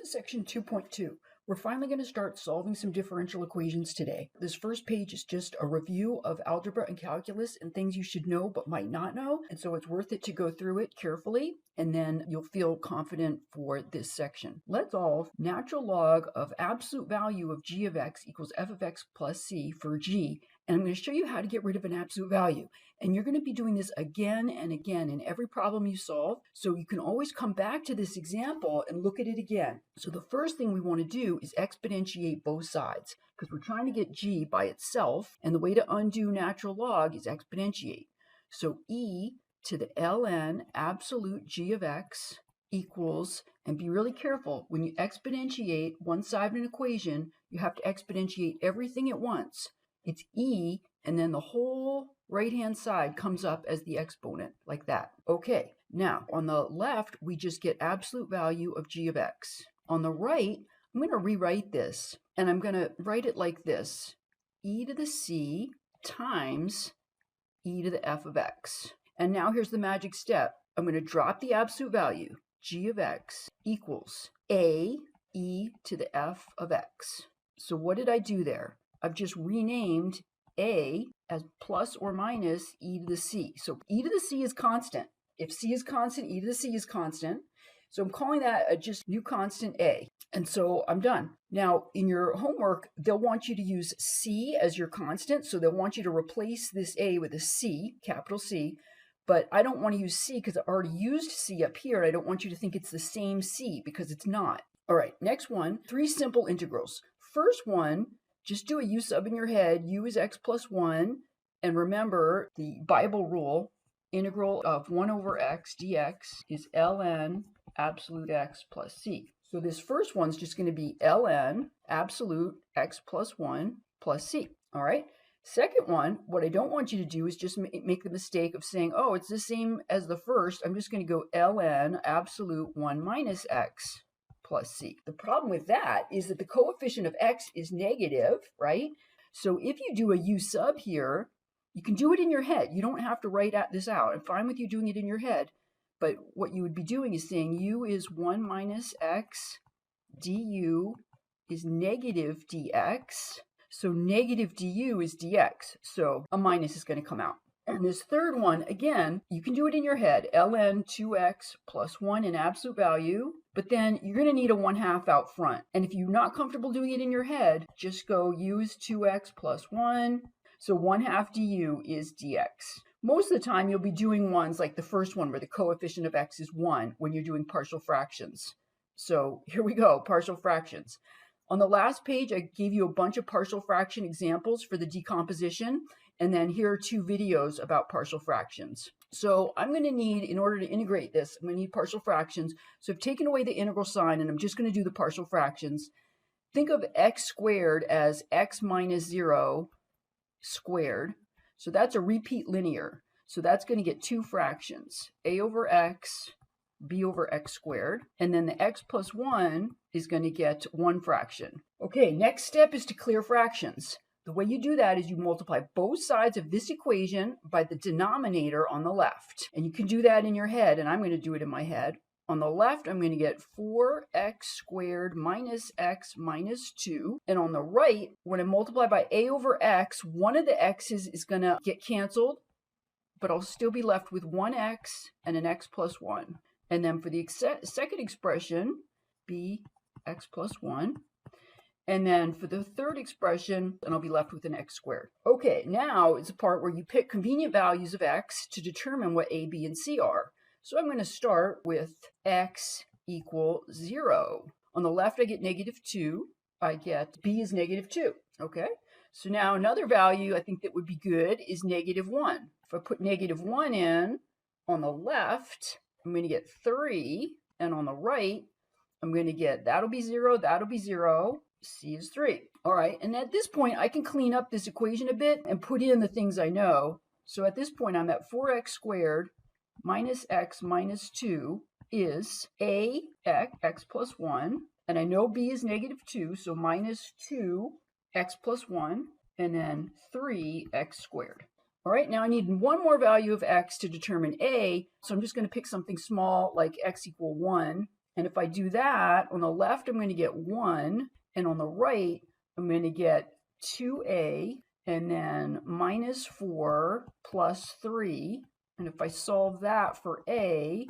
is section 2.2. We're finally going to start solving some differential equations today. This first page is just a review of algebra and calculus and things you should know but might not know. And so it's worth it to go through it carefully, and then you'll feel confident for this section. Let's solve natural log of absolute value of g of x equals f of x plus c for g. And I'm going to show you how to get rid of an absolute value. And you're going to be doing this again and again in every problem you solve. So you can always come back to this example and look at it again. So the first thing we want to do is exponentiate both sides, because we're trying to get g by itself. And the way to undo natural log is exponentiate. So e to the ln absolute g of x equals, and be really careful, when you exponentiate one side of an equation, you have to exponentiate everything at once. It's e, and then the whole right-hand side comes up as the exponent, like that. Okay, now on the left, we just get absolute value of g of x. On the right, I'm going to rewrite this, and I'm going to write it like this: e to the c times e to the f of x. And now here's the magic step. I'm going to drop the absolute value. G of x equals a e to the f of x. So what did I do there? I've just renamed a as plus or minus e to the c. So e to the c is constant. If c is constant, e to the c is constant. So I'm calling that a just new constant a. And so I'm done. Now, in your homework, they'll want you to use c as your constant. So they'll want you to replace this a with a c, capital C. But I don't want to use c because I already used c up here. I don't want you to think it's the same c, because it's not. All right, next one, 3 simple integrals. First one, just do a u sub in your head. U is x plus 1. And remember the Bible rule, integral of 1 over x dx is ln absolute x plus c. So this first one's just going to be ln absolute x plus 1 plus c. All right. Second one, what I don't want you to do is just make the mistake of saying, oh, it's the same as the first. I'm just going to go ln absolute 1 minus x plus c. The problem with that is that the coefficient of x is negative, right? So if you do a u sub here, you can do it in your head. You don't have to write this out. I'm fine with you doing it in your head. But what you would be doing is saying u is 1 minus x du is negative dx. So negative du is dx. So a minus is going to come out. And this third one, again, you can do it in your head. ln 2x plus 1 in absolute value. But then you're going to need a 1/2 out front. And if you're not comfortable doing it in your head, just go u is 2x plus 1. So 1/2 du is dx. Most of the time, you'll be doing ones like the first one where the coefficient of x is 1 when you're doing partial fractions. So here we go, partial fractions. On the last page, I gave you a bunch of partial fraction examples for the decomposition. And then here are 2 videos about partial fractions. So I'm going to need, in order to integrate this, I'm going to need partial fractions. So I've taken away the integral sign, and I'm just going to do the partial fractions. Think of x squared as x minus 0 squared. So that's a repeat linear. So that's going to get 2 fractions, a over x, b over x squared. And then the x plus 1 is going to get 1 fraction. Okay, next step is to clear fractions. The way you do that is you multiply both sides of this equation by the denominator on the left. And you can do that in your head, and I'm going to do it in my head. On the left, I'm going to get 4x squared minus x minus 2. And on the right, when I multiply by a over x, one of the x's is going to get canceled, but I'll still be left with 1x and an x plus 1. And then for the second expression, bx plus 1. And then for the third expression, then I'll be left with an x squared. Okay, now it's a part where you pick convenient values of x to determine what a, b, and c are. So I'm going to start with x equal 0. On the left, I get negative 2. I get b is negative 2. Okay, so now another value I think that would be good is negative 1. If I put negative 1 in on the left, I'm going to get 3. And on the right, I'm going to get, that'll be 0, that'll be 0. C is 3. All right, and at this point, I can clean up this equation a bit and put in the things I know. So at this point, I'm at 4x squared minus x minus 2 is a x plus 1. And I know b is negative 2, so minus 2x plus 1, and then 3x squared. All right, now I need one more value of x to determine a. So I'm just going to pick something small like x equal 1. And if I do that, on the left, I'm going to get 1, and on the right, I'm going to get 2a, and then minus 4 plus 3. And if I solve that for a,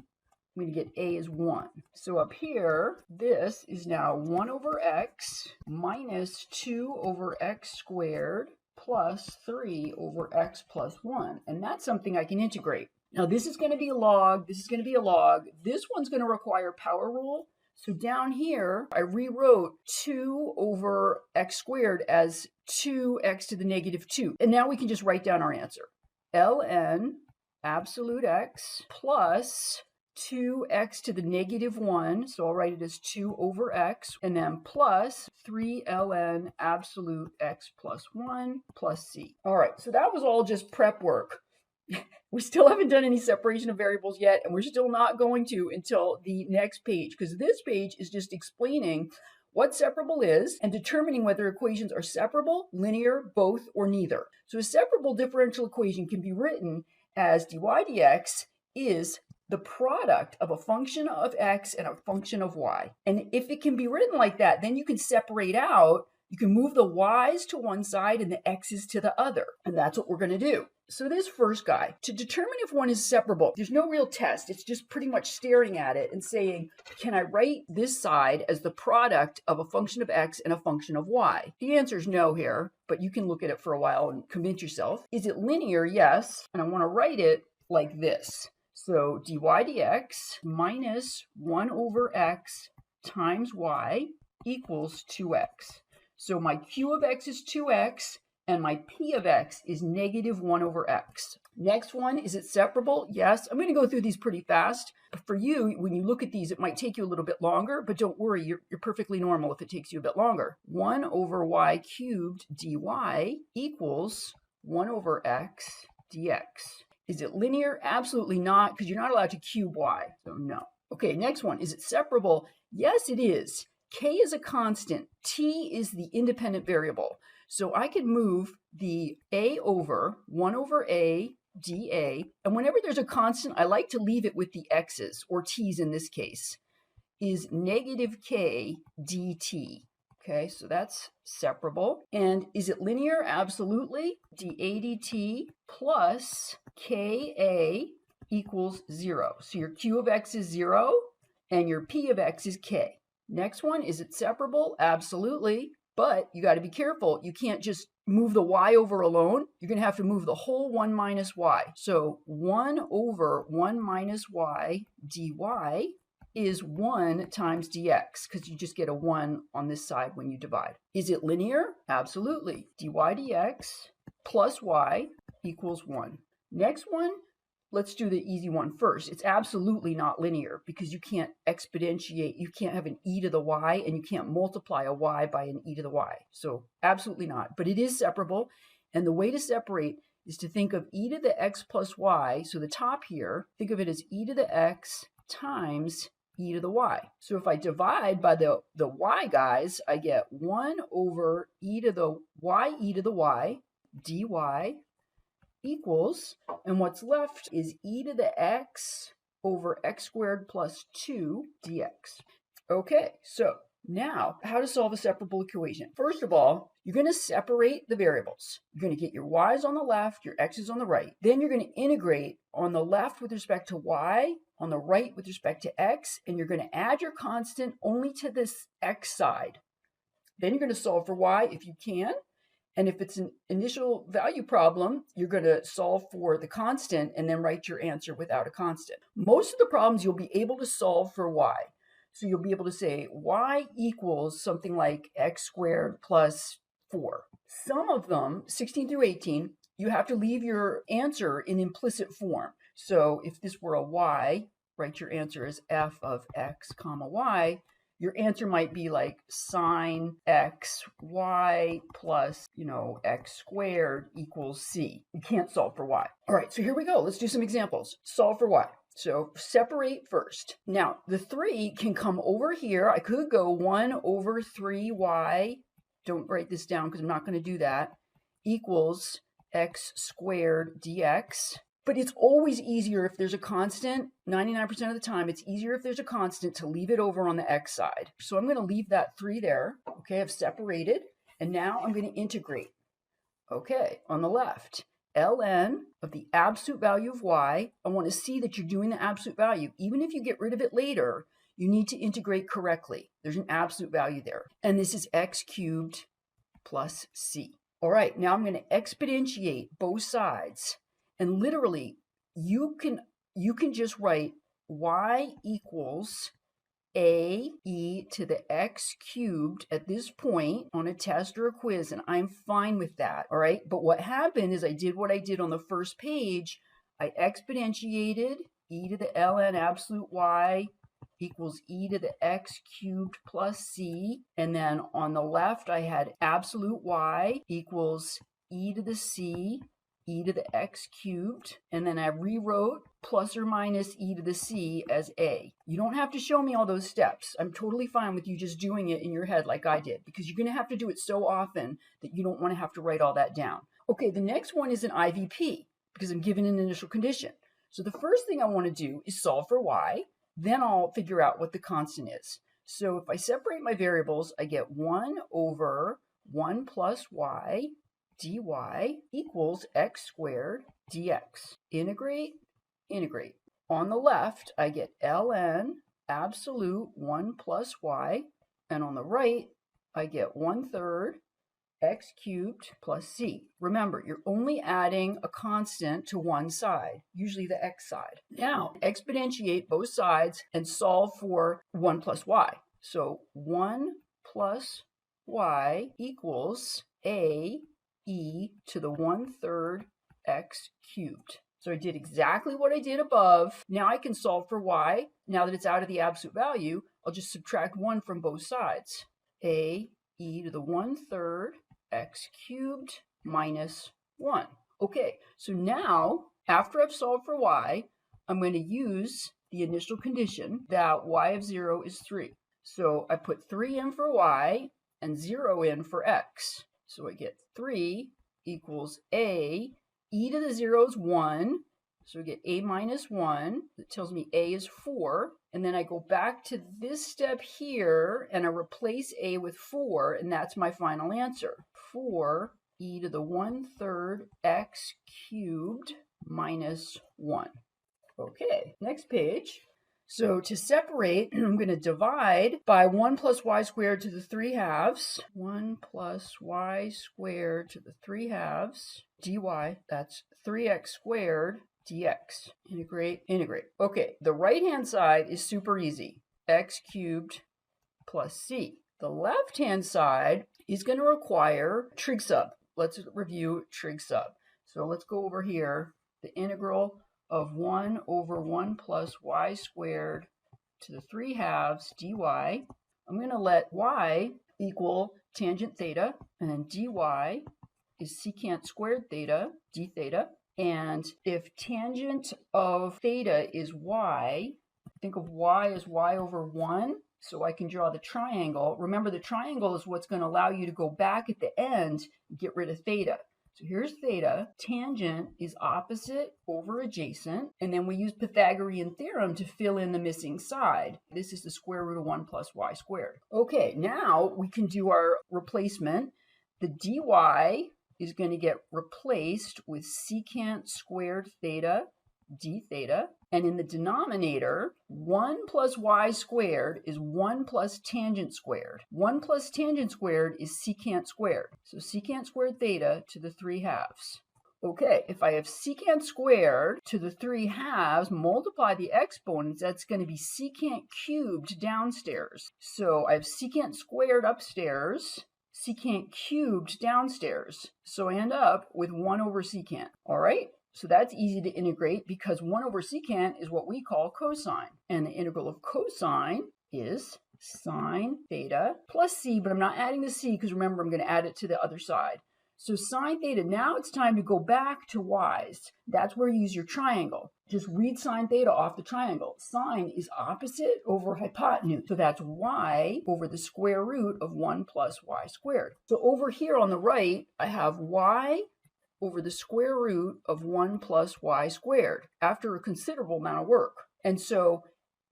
I'm going to get a is 1. So up here, this is now 1 over x minus 2 over x squared plus 3 over x plus 1. And that's something I can integrate. Now this is going to be a log, this is going to be a log. This one's going to require power rule. So down here, I rewrote 2 over x squared as 2x to the negative 2. And now we can just write down our answer. ln absolute x plus 2x to the negative 1, so I'll write it as 2 over x, and then plus 3 ln absolute x plus 1 plus c. All right, so that was all just prep work. We still haven't done any separation of variables yet, and we're still not going to until the next page, because this page is just explaining what separable is and determining whether equations are separable, linear, both, or neither. So a separable differential equation can be written as dy dx is the product of a function of x and a function of y. And if it can be written like that, then you can separate out, you can move the y's to one side and the x's to the other. And that's what we're going to do. So this first guy, to determine if one is separable, there's no real test. It's just pretty much staring at it and saying, can I write this side as the product of a function of x and a function of y? The answer is no here, but you can look at it for a while and convince yourself. Is it linear? Yes. And I want to write it like this. So dy dx minus 1 over x times y equals 2x. So my q of x is 2x, and my p of x is negative 1 over x. Next one, is it separable? Yes. I'm going to go through these pretty fast. But for you, when you look at these, it might take you a little bit longer, but don't worry, you're perfectly normal if it takes you a bit longer. 1 over y cubed dy equals 1 over x dx. Is it linear? Absolutely not, because you're not allowed to cube y, so no. Okay, next one, is it separable? Yes, it is. K is a constant. T is the independent variable. So I can move the a over 1 over a dA, and whenever there's a constant, I like to leave it with the x's, or t's in this case, is negative k dt. Okay, so that's separable. And is it linear? Absolutely. dA dt plus ka equals 0. So your q of x is 0, and your p of x is k. Next one, is it separable? Absolutely. But you got to be careful. You can't just move the y over alone. You're going to have to move the whole 1 minus y. So 1 over 1 minus y dy is 1 times dx, because you just get a 1 on this side when you divide. Is it linear? Absolutely. dy dx plus y equals 1. Next one, let's do the easy one first. It's absolutely not linear, because you can't exponentiate, you can't have an e to the y, and you can't multiply a y by an e to the y. So absolutely not, but it is separable. And the way to separate is to think of e to the x plus y. So the top here, think of it as e to the x times e to the y. So if I divide by the y guys, I get 1 over e to the y dy equals, and what's left is e to the x over x squared plus 2 dx. Okay, so now how to solve a separable equation. First of all, you're going to separate the variables. You're going to get your y's on the left, your x's on the right. Then you're going to integrate on the left with respect to y, on the right with respect to x, and you're going to add your constant only to this x side. Then you're going to solve for y if you can. And if it's an initial value problem, you're going to solve for the constant and then write your answer without a constant. Most of the problems you'll be able to solve for y. So you'll be able to say y equals something like x squared plus 4. Some of them, 16 through 18, you have to leave your answer in implicit form. So if this were a y, write your answer as f of x comma y. Your answer might be like sine x y plus, x squared equals c. You can't solve for y. All right, so here we go. Let's do some examples. Solve for y. So separate first. Now, the 3 can come over here. I could go 1 over 3y. Don't write this down because I'm not going to do that. Equals x squared dx. But it's always easier if there's a constant. 99% of the time, it's easier if there's a constant to leave it over on the x side. So I'm going to leave that 3 there. Okay, I've separated. And now I'm going to integrate. Okay, on the left, ln of the absolute value of y. I want to see that you're doing the absolute value. Even if you get rid of it later, you need to integrate correctly. There's an absolute value there. And this is x cubed plus c. All right, now I'm going to exponentiate both sides. And literally, you can just write y equals a e to the x cubed at this point on a test or a quiz, and I'm fine with that, all right? But what happened is I did what I did on the first page. I exponentiated e to the ln absolute y equals e to the x cubed plus c, and then on the left I had absolute y equals e to the c e to the x cubed, and then I rewrote plus or minus e to the c as a. You don't have to show me all those steps. I'm totally fine with you just doing it in your head like I did, because you're going to have to do it so often that you don't want to have to write all that down. Okay, the next one is an IVP, because I'm given an initial condition. So the first thing I want to do is solve for y, then I'll figure out what the constant is. So if I separate my variables, I get 1 over 1 plus y dy equals x squared dx. Integrate, integrate. On the left, I get ln absolute 1 plus y, and on the right, I get 1/3 x cubed plus c. Remember, you're only adding a constant to one side, usually the x side. Now, exponentiate both sides and solve for 1 plus y. So 1 plus y equals a e to the 1/3 x cubed. So I did exactly what I did above. Now I can solve for y. Now that it's out of the absolute value, I'll just subtract 1 from both sides. A e to the 1/3 x cubed minus 1. Okay, so now after I've solved for y, I'm going to use the initial condition that y of 0 is 3. So I put 3 in for y and 0 in for x. So I get 3 equals a, e to the 0 is 1, so we get a minus 1. That tells me a is 4. And then I go back to this step here, and I replace a with 4, and that's my final answer. 4 e to the 1/3 x cubed minus 1. Okay, next page. So to separate, I'm going to divide by 1 plus y squared to the 3/2. 1 plus y squared to the 3/2 dy. That's 3x squared dx. Integrate, integrate. Okay, the right-hand side is super easy. X cubed plus c. The left-hand side is going to require trig sub. Let's review trig sub. So let's go over here. The integral of 1 over 1 plus y squared to the 3/2 dy. I'm going to let y equal tangent theta, and then dy is secant squared theta, d theta. And if tangent of theta is y, think of y as y over 1. So I can draw the triangle. Remember, the triangle is what's going to allow you to go back at the end and get rid of theta. So here's theta. Tangent is opposite over adjacent. And then we use Pythagorean theorem to fill in the missing side. This is the square root of 1 plus y squared. Okay, now we can do our replacement. The dy is going to get replaced with secant squared theta d theta. And in the denominator, 1 plus y squared is 1 plus tangent squared. 1 plus tangent squared is secant squared. So secant squared theta to the 3/2. Okay, if I have secant squared to the 3/2, multiply the exponents, that's going to be secant cubed downstairs. So I have secant squared upstairs, secant cubed downstairs. So I end up with 1 over secant. All right? So that's easy to integrate because 1 over secant is what we call cosine. And the integral of cosine is sine theta plus c, but I'm not adding the c because remember, I'm going to add it to the other side. So sine theta, now it's time to go back to y's. That's where you use your triangle. Just read sine theta off the triangle. Sine is opposite over hypotenuse. So that's y over the square root of 1 plus y squared. So over here on the right, I have y over the square root of 1 plus y squared after a considerable amount of work. And so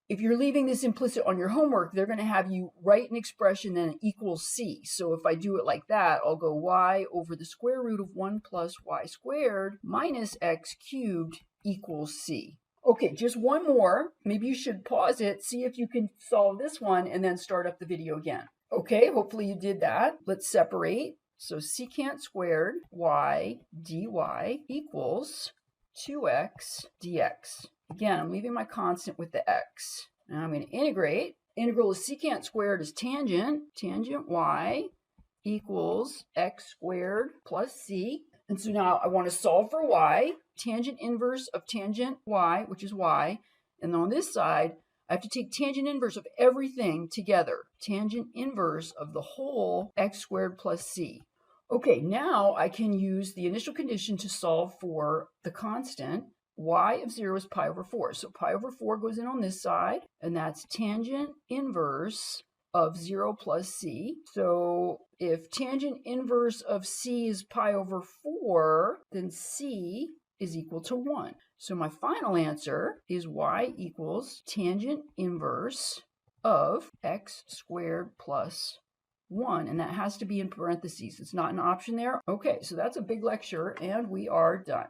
if you're leaving this implicit on your homework, they're going to have you write an expression then equals c. So if I do it like that, I'll go y over the square root of 1 plus y squared minus x cubed equals c. Okay, just one more. Maybe you should pause it, see if you can solve this one, and then start up the video again. Okay, hopefully you did that. Let's separate. So secant squared y dy equals 2x dx. Again, I'm leaving my constant with the x. Now I'm going to integrate. Integral of secant squared is tangent. Tangent y equals x squared plus c. And so now I want to solve for y. Tangent inverse of tangent y, which is y. And on this side, I have to take tangent inverse of everything together. Tangent inverse of the whole x squared plus c. Okay, now I can use the initial condition to solve for the constant. Y of 0 is pi over 4. So pi over 4 goes in on this side, and that's tangent inverse of 0 plus c. So if tangent inverse of c is pi over 4, then c is equal to 1. So my final answer is y equals tangent inverse of x squared plus 1, and that has to be in parentheses. It's not an option there. Okay, so that's a big lecture, and we are done.